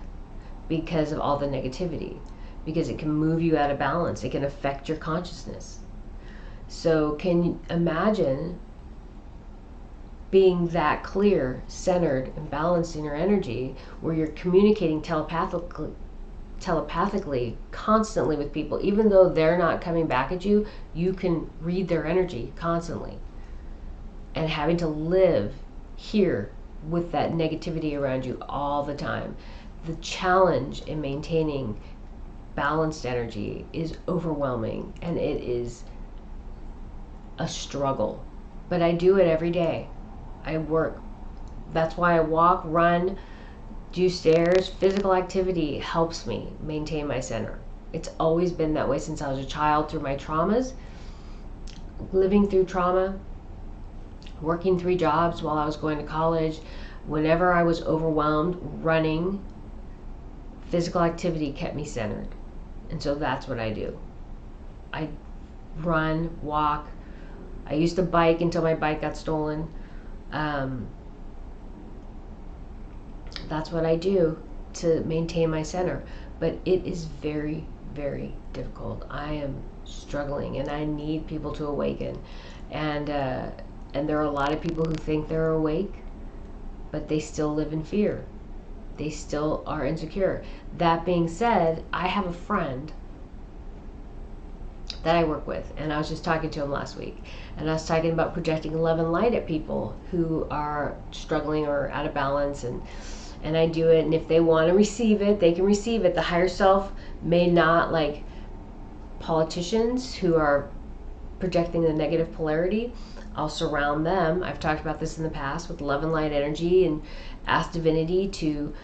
because of all the negativity, because it can move you out of balance. It can affect your consciousness. So can you imagine being that clear, centered, and balanced in your energy, where you're communicating telepathically constantly with people, even though they're not coming back at you, you can read their energy constantly, and having to live here with that negativity around you all the time. The challenge in maintaining balanced energy is overwhelming, and it is a struggle, but I do it every day. I work. That's why I walk, run, do stairs. Physical activity helps me maintain my center. It's always been that way since I was a child, through my traumas, living through trauma, working 3 jobs while I was going to college. Whenever I was overwhelmed, running, physical activity kept me centered. And so that's what I do. I run, walk. I used to bike until my bike got stolen. That's what I do to maintain my center. But it is very, very difficult. I am struggling, and I need people to awaken. And there are a lot of people who think they're awake, but they still live in fear. They still are insecure. That being said, I have a friend that I work with, and I was just talking to him last week, and I was talking about projecting love and light at people who are struggling or out of balance, and I do it, and if they want to receive it, they can receive it. The higher self may not, like politicians who are projecting the negative polarity. I'll surround them, I've talked about this in the past, with love and light energy, and ask Divinity to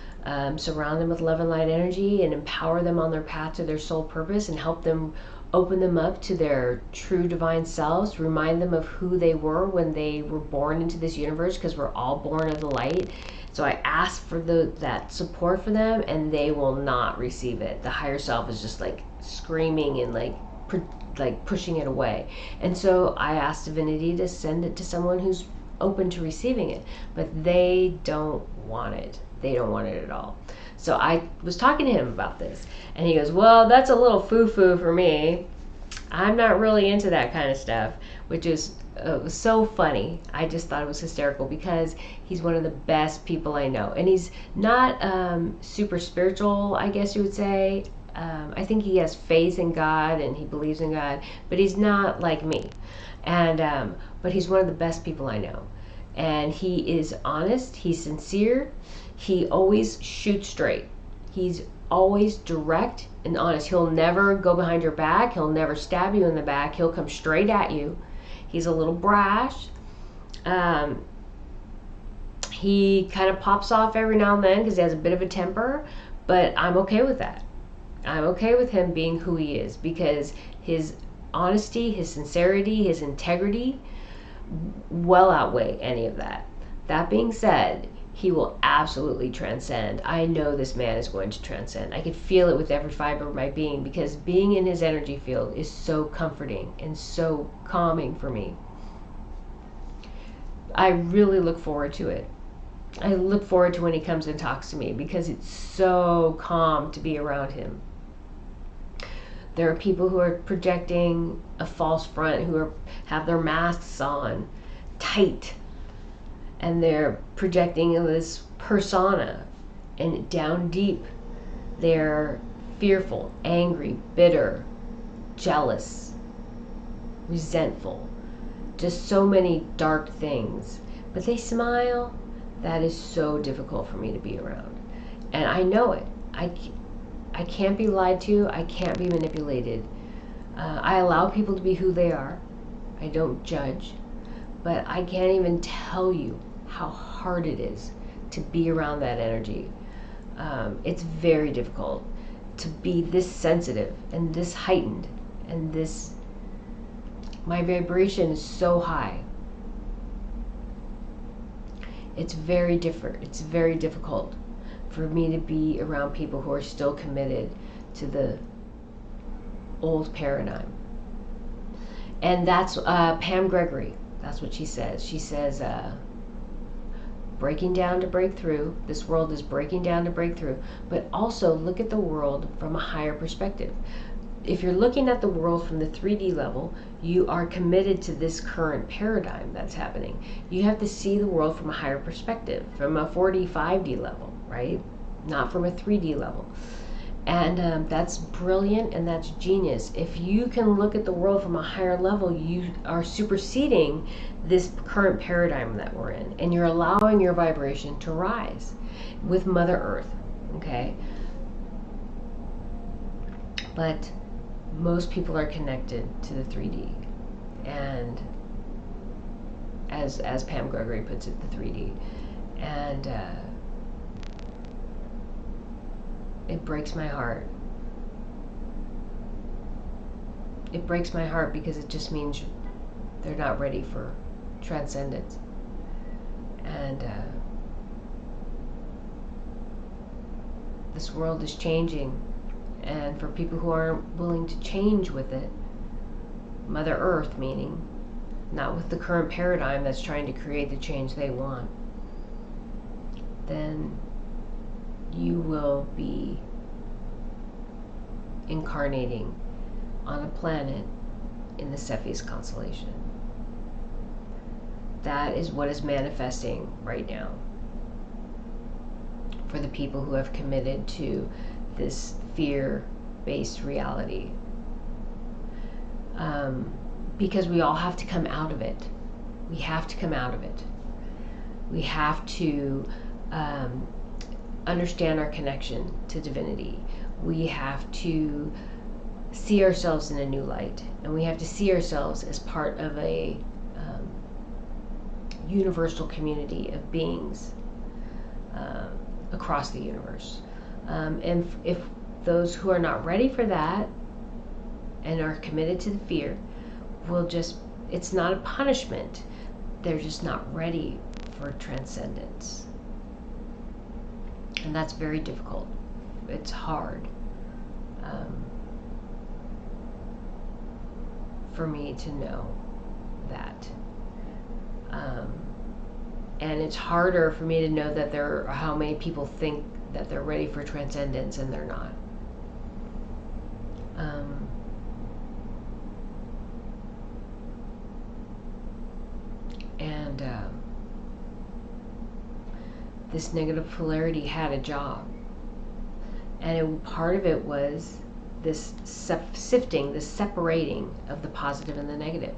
surround them with love and light energy and empower them on their path to their soul purpose, and help them open them up to their true divine selves, remind them of who they were when they were born into this universe, because we're all born of the light. So I ask for that support for them, and they will not receive it. The higher self is just like screaming and like pushing it away. And so I asked Divinity to send it to someone who's open to receiving it, but they don't want it. They don't want it at all. So I was talking to him about this, and he goes, well, that's a little foo-foo for me. I'm not really into that kind of stuff, which is so funny. I just thought it was hysterical because he's one of the best people I know. And he's not super spiritual, I guess you would say. I think he has faith in God and he believes in God, but he's not like me. And but he's one of the best people I know. And he is honest, he's sincere, he always shoots straight. He's always direct and honest. He'll never go behind your back. He'll never stab you in the back. He'll come straight at you. He's a little brash. He kind of pops off every now and then because he has a bit of a temper, but I'm okay with that. I'm okay with him being who he is because his honesty, his sincerity, his integrity well outweigh any of that. That being said, he will absolutely transcend. I know this man is going to transcend. I can feel it with every fiber of my being because being in his energy field is so comforting and so calming for me. I really look forward to it. I look forward to when he comes and talks to me because it's so calm to be around him. There are people who are projecting a false front, who have their masks on tight, and they're projecting this persona, and down deep they're fearful, angry, bitter, jealous, resentful, just so many dark things. But they smile. That is so difficult for me to be around, and I know it. I can't be lied to. I can't be manipulated. I allow people to be who they are. I don't judge. But I can't even tell you how hard it is to be around that energy. It's very difficult to be this sensitive and this heightened and this. My vibration is so high. It's very different. It's very difficult for me to be around people who are still committed to the old paradigm. And that's Pam Gregory. That's what she says. She says, breaking down to break through. This world is breaking down to break through. But also look at the world from a higher perspective. If you're looking at the world from the 3D level, you are committed to this current paradigm that's happening. You have to see the world from a higher perspective, from a 4D, 5D level, right? Not from a 3D level. And that's brilliant and that's genius. If you can look at the world from a higher level, you are superseding this current paradigm that we're in, and you're allowing your vibration to rise with Mother Earth, okay? But most people are connected to the 3D, and as Pam Gregory puts it, the 3D, and it breaks my heart. It breaks my heart because it just means they're not ready for transcendence, and this world is changing. And for people who aren't willing to change with it, Mother Earth meaning, not with the current paradigm that's trying to create the change they want, then you will be incarnating on a planet in the Cepheids constellation. That is what is manifesting right now for the people who have committed to this fear-based reality. Because we all have to come out of it. We have to come out of it. We have to understand our connection to divinity. We have to see ourselves in a new light, and we have to see ourselves as part of a universal community of beings across the universe. And if those who are not ready for that and are committed to the fear will just, it's not a punishment, they're just not ready for transcendence. And that's very difficult. It's hard for me to know that. And it's harder for me to know that there are how many people think that they're ready for transcendence and they're not. this negative polarity had a job. And part of it was this sifting, this separating of the positive and the negative.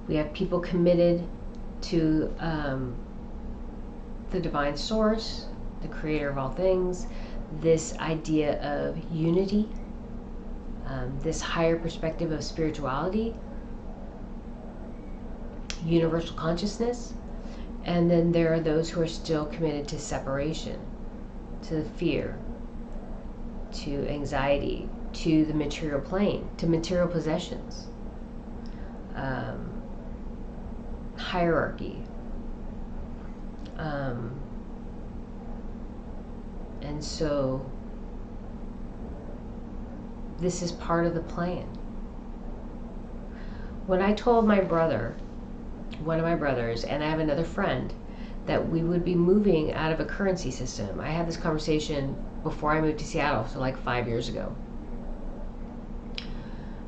We have people committed to the divine source, the creator of all things, this idea of unity, this higher perspective of spirituality, universal consciousness. And then there are those who are still committed to separation, to fear, to anxiety, to the material plane, to material possessions, hierarchy. And so this is part of the plan. When I told my brother, one of my brothers, and I have another friend, that we would be moving out of a currency system. I had this conversation before I moved to Seattle, so like 5 years ago.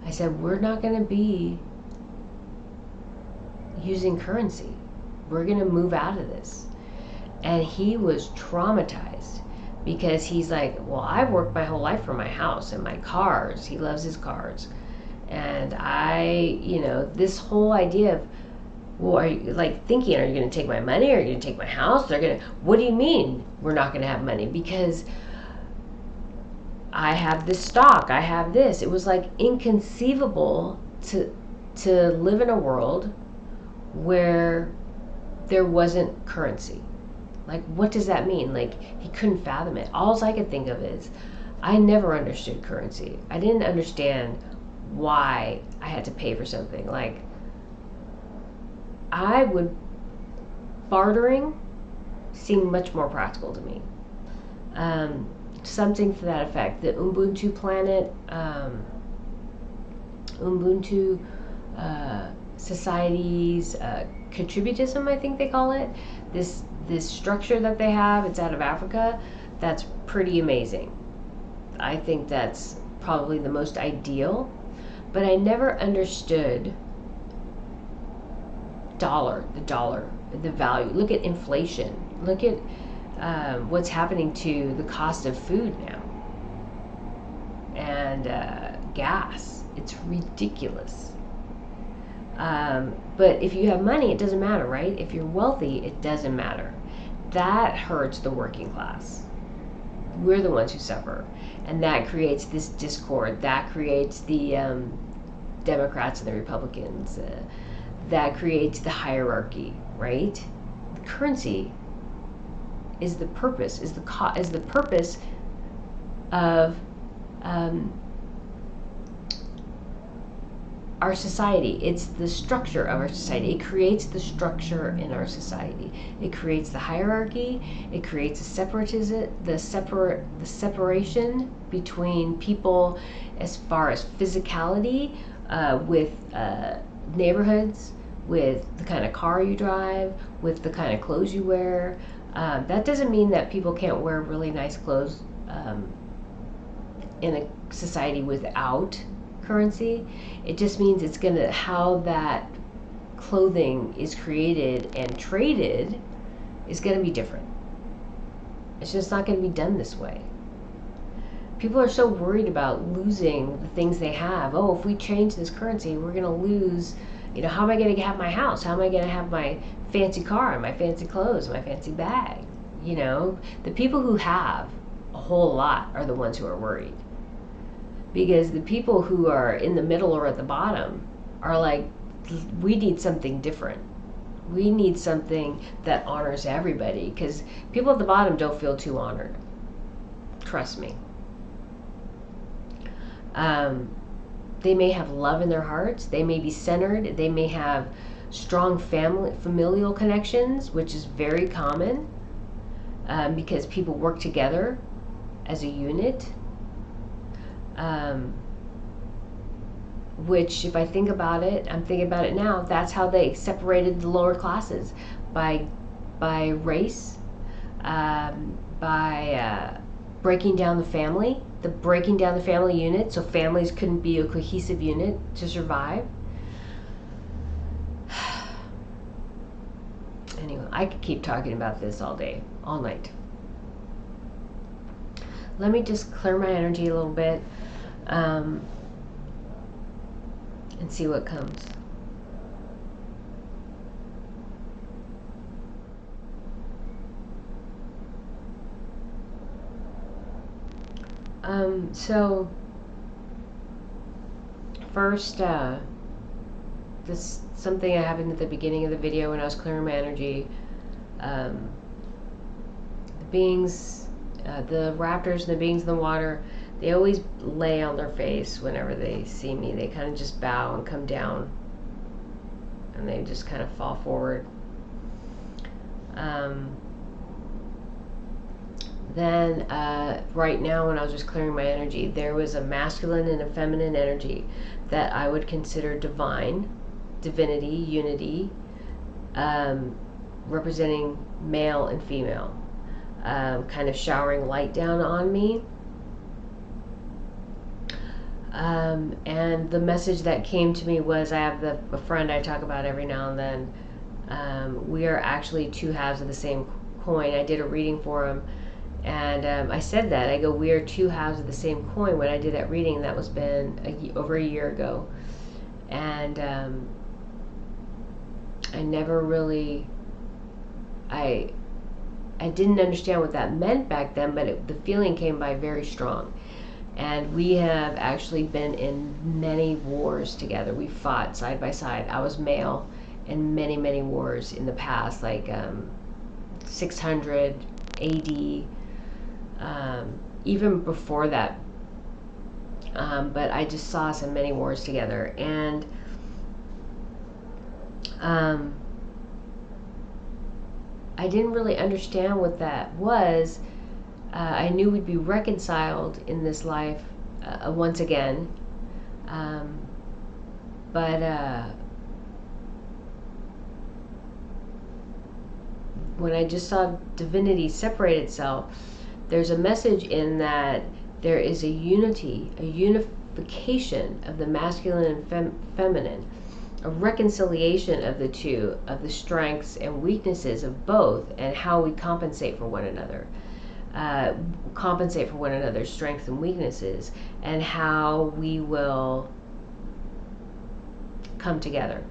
I said, we're not going to be using currency. We're going to move out of this. And he was traumatized because he's like, well, I've worked my whole life for my house and my cars. He loves his cars. And this whole idea of, well, are you like thinking, are you going to take my money? Are you going to take my house? What do you mean we're not going to have money? Because I have this stock, I have this. It was like inconceivable to live in a world where there wasn't currency. Like, what does that mean? Like, he couldn't fathom it. All I could think of is, I never understood currency. I didn't understand why I had to pay for something. Like, bartering seemed much more practical to me. Something to that effect. The Ubuntu planet, Ubuntu societies, contributism, I think they call it. This structure that they have, it's out of Africa. That's pretty amazing. I think that's probably the most ideal. But I never understood the value. Look at inflation. Look at what's happening to the cost of food now. And gas. It's ridiculous. But if you have money, it doesn't matter, right? If you're wealthy, it doesn't matter. That hurts the working class. We're the ones who suffer. And that creates this discord. That creates the Democrats and the Republicans. That creates the hierarchy, right? The currency is the purpose, is the purpose of our society. It's the structure of our society. It creates the structure in our society. It creates the hierarchy. It creates the separatism, the separation between people as far as physicality, with neighborhoods, with the kind of car you drive, with the kind of clothes you wear. That doesn't mean that people can't wear really nice clothes in a society without currency. It just means it's gonna, how that clothing is created and traded is gonna be different. It's just not gonna be done this way. People are so worried about losing the things they have. Oh, if we change this currency, we're gonna lose, how am I gonna have my house? How am I gonna have my fancy car and my fancy clothes, my fancy bag? The people who have a whole lot are the ones who are worried. Because the people who are in the middle or at the bottom are like, we need something different. We need something that honors everybody, because people at the bottom don't feel too honored. Trust me. They may have love in their hearts. They may be centered. They may have strong familial connections, which is very common, because people work together as a unit. Which, if I think about it, I'm thinking about it now, that's how they separated the lower classes, by race, by breaking down the family, unit, so families couldn't be a cohesive unit to survive. Anyway, I could keep talking about this all day, all night. Let me just clear my energy a little bit and see what comes. So first, this something that happened at the beginning of the video when I was clearing my energy. The beings, the raptors and the beings in the water, they always lay on their face whenever they see me. They kind of just bow and come down, and they just kind of fall forward. Then right now, when I was just clearing my energy, there was a masculine and a feminine energy that I would consider divine, divinity, unity, representing male and female, kind of showering light down on me. And the message that came to me was, I have a friend I talk about every now and then. We are actually two halves of the same coin. I did a reading for him, and I said that. I go, we are two halves of the same coin when I did that reading. That was over a year ago. And I never really, I didn't understand what that meant back then, but the feeling came by very strong. And we have actually been in many wars together. We fought side by side. I was male in many, many wars in the past, like 600 AD, even before that. But I just saw us in many wars together. And I didn't really understand what that was. I knew we'd be reconciled in this life once again. But when I just saw divinity separate itself, there's a message in that there is a unity, a unification of the masculine and feminine, a reconciliation of the two, of the strengths and weaknesses of both, and how we compensate for one another. Compensate for one another's strengths and weaknesses, and how we will come together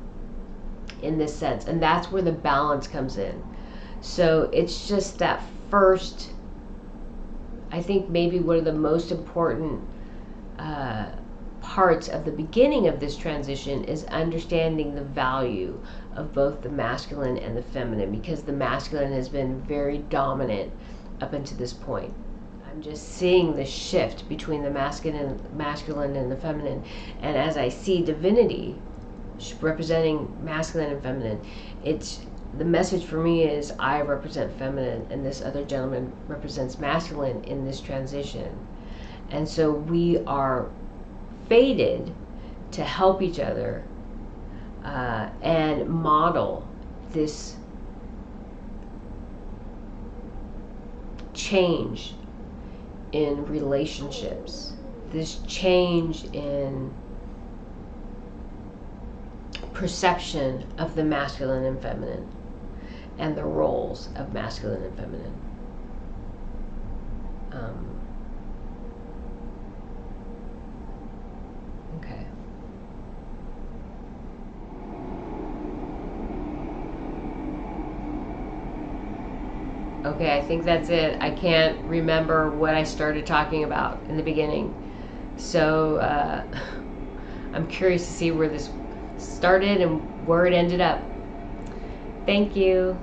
in this sense. And that's where the balance comes in. So it's just that first, I think maybe one of the most important parts of the beginning of this transition is understanding the value of both the masculine and the feminine, because the masculine has been very dominant up until this point. I'm just seeing the shift between the masculine and the feminine. And as I see divinity representing masculine and feminine, the message for me is I represent feminine and this other gentleman represents masculine in this transition. And so we are fated to help each other and model this change in relationships, this change in perception of the masculine and feminine, and the roles of masculine and feminine. Okay. Okay, I think that's it. I can't remember what I started talking about in the beginning. So I'm curious to see where this started and where it ended up. Thank you.